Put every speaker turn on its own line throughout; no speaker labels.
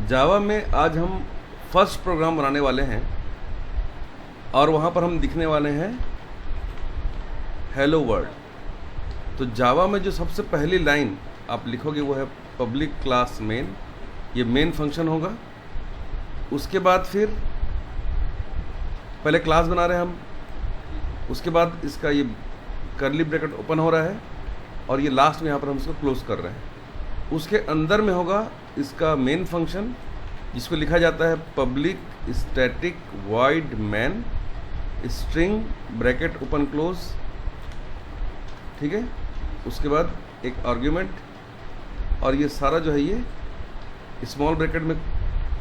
जावा में आज हम फर्स्ट प्रोग्राम बनाने वाले हैं और वहाँ पर हम दिखने वाले हैं हेलो वर्ल्ड। तो जावा में जो सबसे पहली लाइन आप लिखोगे वो है पब्लिक क्लास मेन। ये मेन फंक्शन होगा। उसके बाद फिर पहले क्लास बना रहे हैं हम, उसके बाद इसका ये कर्ली ब्रैकेट ओपन हो रहा है और ये लास्ट में यहाँ पर हम इसको क्लोज कर रहे हैं। उसके अंदर में होगा इसका मेन फंक्शन जिसको लिखा जाता है public static void main string bracket open close. ठीक है, उसके बाद एक आर्ग्यूमेंट और ये सारा जो है ये स्मॉल ब्रैकेट में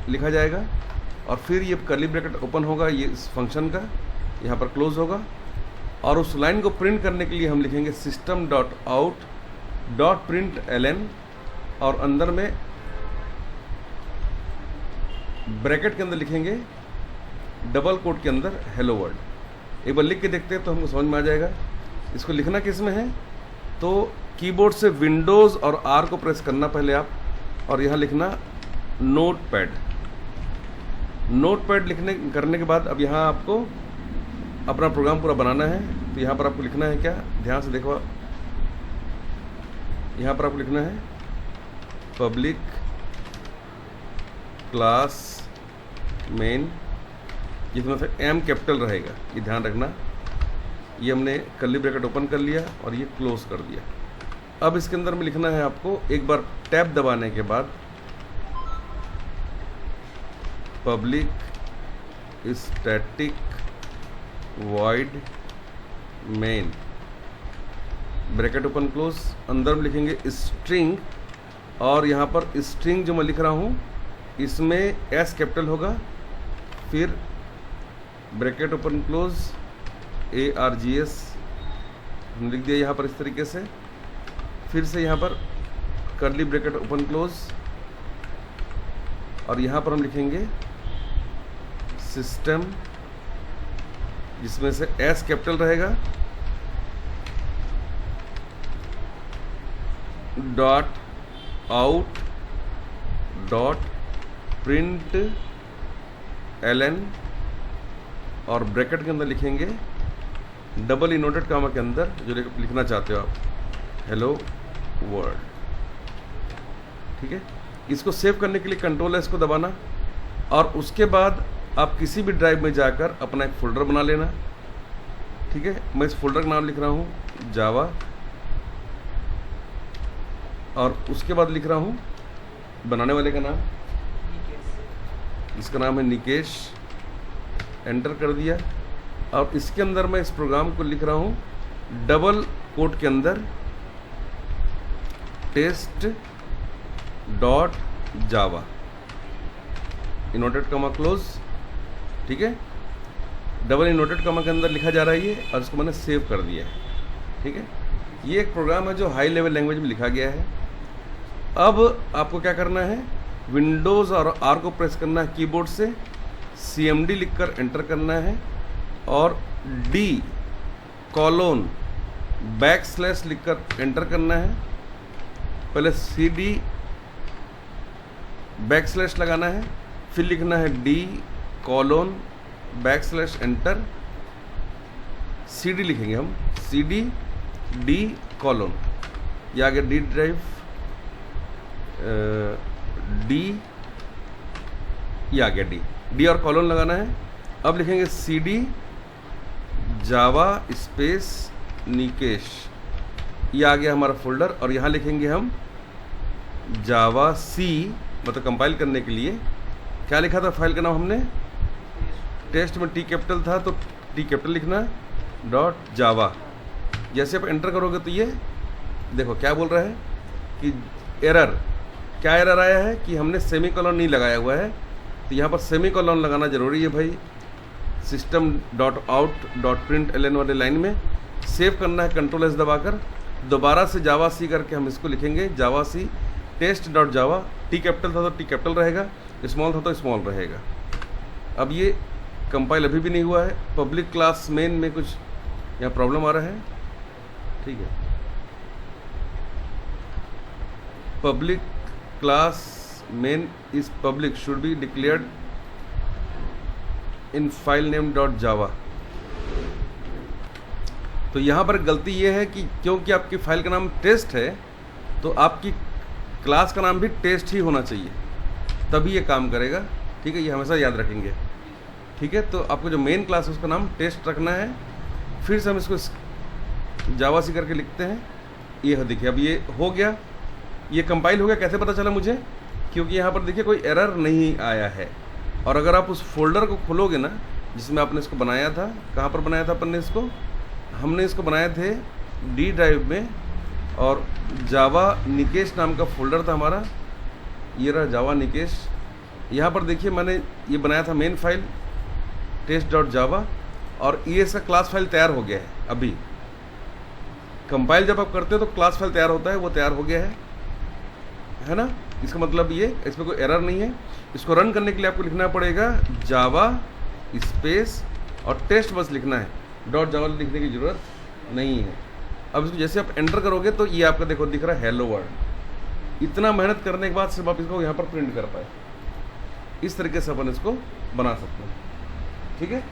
लिखा जाएगा और फिर ये कर्ली ब्रैकेट ओपन होगा, ये इस फंक्शन का यहाँ पर क्लोज होगा। और उस लाइन को प्रिंट करने के लिए हम लिखेंगे system dot out dot println और अंदर में ब्रैकेट के अंदर लिखेंगे डबल कोट के अंदर हेलो वर्ल्ड। एक बार लिख के देखते हैं तो हमको समझ में आ जाएगा। इसको लिखना किस में है, तो कीबोर्ड से विंडोज़ और आर को प्रेस करना पहले आप, और यहाँ लिखना नोट पैड। नोट पैड लिखने करने के बाद अब यहाँ आपको अपना प्रोग्राम पूरा बनाना है। तो यहाँ पर आपको लिखना है क्या, ध्यान से देखो, यहाँ पर आपको लिखना है पब्लिक क्लास मेन, जिसमें से एम कैपिटल रहेगा, ये ध्यान रखना। ये हमने कर्ली ब्रैकेट ओपन कर लिया और ये क्लोज कर दिया। अब इसके अंदर में लिखना है आपको, एक बार टैब दबाने के बाद public static void main bracket open close, अंदर में लिखेंगे स्ट्रिंग और यहाँ पर स्ट्रिंग जो मैं लिख रहा हूँ इसमें एस कैपिटल होगा, फिर ब्रैकेट ओपन क्लोज ARGS हम लिख दिया यहाँ पर इस तरीके से। फिर से यहाँ पर कर्ली ब्रैकेट ओपन क्लोज और यहाँ पर हम लिखेंगे सिस्टम, जिसमें से एस कैपिटल रहेगा, dot out dot println और ब्रैकेट के अंदर लिखेंगे डबल इनवर्टेड कामा के अंदर जो लिखना चाहते हो आप, हेलो वर्ल्ड। ठीक है, इसको सेव करने के लिए कंट्रोल एस को दबाना और उसके बाद आप किसी भी ड्राइव में जाकर अपना एक फोल्डर बना लेना। ठीक है, मैं इस फोल्डर का नाम लिख रहा हूँ जावा और उसके बाद लिख रहा हूँ बनाने वाले का नाम, इसका नाम है निकेश। एंटर कर दिया और इसके अंदर मैं इस प्रोग्राम को लिख रहा हूँ डबल कोट के अंदर test dot Java inverted comma close. ठीक है, डबल इनवर्टेड कॉमा के अंदर लिखा जा रहा है ये और इसको मैंने सेव कर दिया है। ठीक है, ये एक प्रोग्राम है जो हाई लेवल लैंग्वेज में लिखा गया है। अब आपको क्या करना है, विंडोज़ और आर को प्रेस करना है कीबोर्ड से, CMD लिखकर एंटर करना है और D कॉलोन बैकस्लैश लिखकर एंटर करना है। पहले CD बैकस्लैश लगाना है, फिर लिखना है D colon backslash enter, CD लिखेंगे हम, CD D कॉलोन, ये आ गया D ड्राइव D, ये आ गया D और कॉलोन लगाना है। अब लिखेंगे CD जावा स्पेस निकेश, ये आ गया हमारा फोल्डर और यहाँ लिखेंगे हम जावा C, मतलब कंपाइल करने के लिए क्या लिखा था फाइल का नाम हमने, टेस्ट में T कैपिटल था तो T कैपिटल लिखना डॉट जावा। जैसे आप एंटर करोगे तो ये देखो क्या बोल रहा है कि एरर, क्या एरर आया है कि हमने सेमी कॉलन नहीं लगाया हुआ है। तो यहाँ पर सेमी कॉलन लगाना जरूरी है भाई। System dot out dot println वाले लाइन में सेव करना है, कंट्रोल एस दबाकर दोबारा से जावा सी करके हम इसको लिखेंगे Java C test dot Java. T capital था तो टी कैपिटल रहेगा, स्मॉल था तो स्मॉल रहेगा। अब ये कंपाइल अभी भी नहीं हुआ है, पब्लिक क्लास मेन में कुछ यहाँ प्रॉब्लम आ रहा है। ठीक है, public class main is public should be declared in file name dot जावा। तो यहाँ पर गलती ये है कि क्योंकि आपकी फाइल का नाम टेस्ट है तो आपकी क्लास का नाम भी टेस्ट ही होना चाहिए, तभी ये काम करेगा। ठीक है, ये हमेशा याद रखेंगे। ठीक है, तो आपको जो मेन क्लास है उसका नाम टेस्ट रखना है। फिर से हम इसको जावा सी करके लिखते हैं। ये देखिए अब ये हो गया, ये कंपाइल हो गया। कैसे पता चला मुझे? क्योंकि यहाँ पर देखिए कोई एरर नहीं आया है। और अगर आप उस फोल्डर को खोलोगे ना जिसमें आपने इसको बनाया था, कहाँ पर बनाया था अपन ने इसको? हमने इसको बनाए थे डी ड्राइव में, और जावा निकेश नाम का फोल्डर था हमारा। ये रहा जावा निकेश। यहाँ पर देखिए मैंने ये बनाया था main file test dot Java, और ये इसका क्लास फाइल तैयार हो गया है। अभी कंपाइल जब आप करते हो तो क्लास फाइल तैयार होता है, वो तैयार हो गया है ना। इसका मतलब ये, इसमें कोई एरर नहीं है। इसको रन करने के लिए आपको लिखना पड़ेगा जावा स्पेस और टेस्ट बस लिखना है, डॉट जावा लिखने की ज़रूरत नहीं है। अब इसको जैसे आप एंटर करोगे तो ये आपका देखो दिख रहा है हेलो वर्ल्ड। इतना मेहनत करने के बाद सिर्फ आप इसको यहाँ पर प्रिंट कर पाए। इस तरीके से अपन इसको बना सकते हैं। ठीक है।